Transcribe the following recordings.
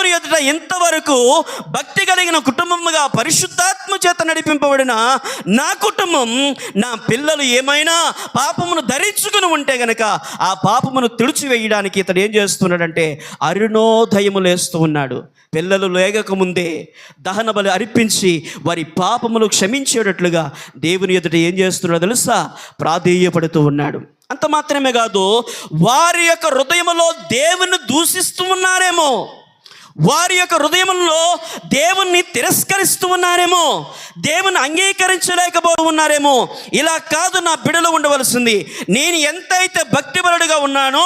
దేవుని ఎదుట ఇంతవరకు భక్తి కలిగిన కుటుంబముగా పరిశుద్ధాత్మ చేత నడిపింపబడిన నా కుటుంబం, నా పిల్లలు ఏమైనా పాపమును ధరించుకుని ఉంటే గనక ఆ పాపమును తుడిచివేయడానికి ఇతడు ఏం చేస్తున్నాడంటే అరుణోదయము లేస్తూ ఉన్నాడు. పిల్లలు లేగకముందే దహన బలి అర్పించి వారి పాపములు క్షమించేటట్లుగా దేవుని ఎదుట ఏం చేస్తున్నాడో తెలుసా, ప్రాధేయపడుతూ ఉన్నాడు. అంత మాత్రమే కాదు, వారి యొక్క హృదయములో దేవుని దూషిస్తూ ఉన్నారేమో, వారి యొక్క హృదయంలో దేవుణ్ణి తిరస్కరిస్తూ ఉన్నారేమో, దేవుని అంగీకరించలేకపో ఉన్నారేమో. ఇలా కాదు నా బిడ్డలు ఉండవలసింది. నేను ఎంతైతే భక్తిపరుడుగా ఉన్నానో,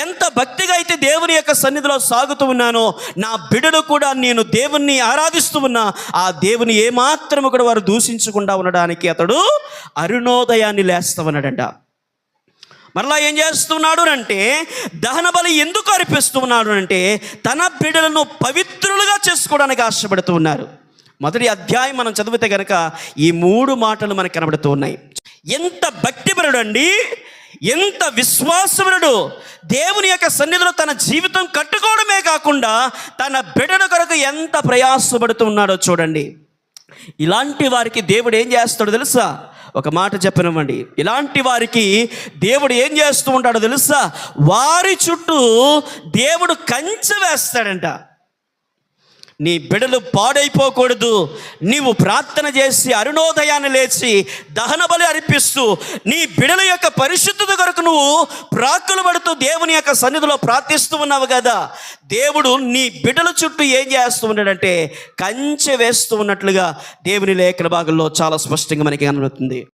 ఎంత భక్తిగా అయితే దేవుని యొక్క సన్నిధిలో సాగుతూ ఉన్నానో, నా బిడ్డలు కూడా నేను దేవుణ్ణి ఆరాధిస్తూ ఉన్నా ఆ దేవుని ఏమాత్రము కూడా వారు దూషించకుండా ఉండడానికి అతడు అరుణోదయాన్ని లేస్తా ఉన్నాడంట. మరలా ఏం చేస్తున్నాడు అంటే, దహన బలి ఎందుకు అర్పిస్తున్నాడు అంటే తన బిడ్డలను పవిత్రులుగా చేసుకోవడానికి ఆశపడుతూ ఉన్నారు. మొదటి అధ్యాయం మనం చదివితే కనుక ఈ 3 మాటలు మనకు కనబడుతూ ఉన్నాయి. ఎంత భక్తిపరుడు అండి, ఎంత విశ్వాసపరుడు, దేవుని యొక్క సన్నిధిలో తన జీవితం కట్టుకోవడమే కాకుండా తన బిడ్డల కొరకు ఎంత ప్రయాసపడుతూ ఉన్నాడో చూడండి. ఇలాంటి వారికి దేవుడు ఏం చేస్తాడో తెలుసా? ఒక మాట చెప్పనివ్వండి. ఇలాంటి వారికి దేవుడు ఏం చేస్తూ ఉంటాడో తెలుసా? వారి చుట్టూ దేవుడు కంచె వేస్తాడంట. నీ బిడ్డలు పాడైపోకూడదు, నీవు ప్రార్థన చేసి అరుణోదయాన్ని లేచి దహన బలి అర్పిస్తూ నీ బిడ్డల యొక్క పరిశుద్ధత కొరకు నువ్వు ప్రాకులు పడుతూ దేవుని యొక్క సన్నిధిలో ప్రార్థిస్తూ ఉన్నావు కదా, దేవుడు నీ బిడ్డల చుట్టూ ఏం చేస్తూ ఉన్నాడంటే కంచె వేస్తూ ఉన్నట్లుగా దేవుని లేఖన భాగంలో చాలా స్పష్టంగా మనకి కనబడుతుంది.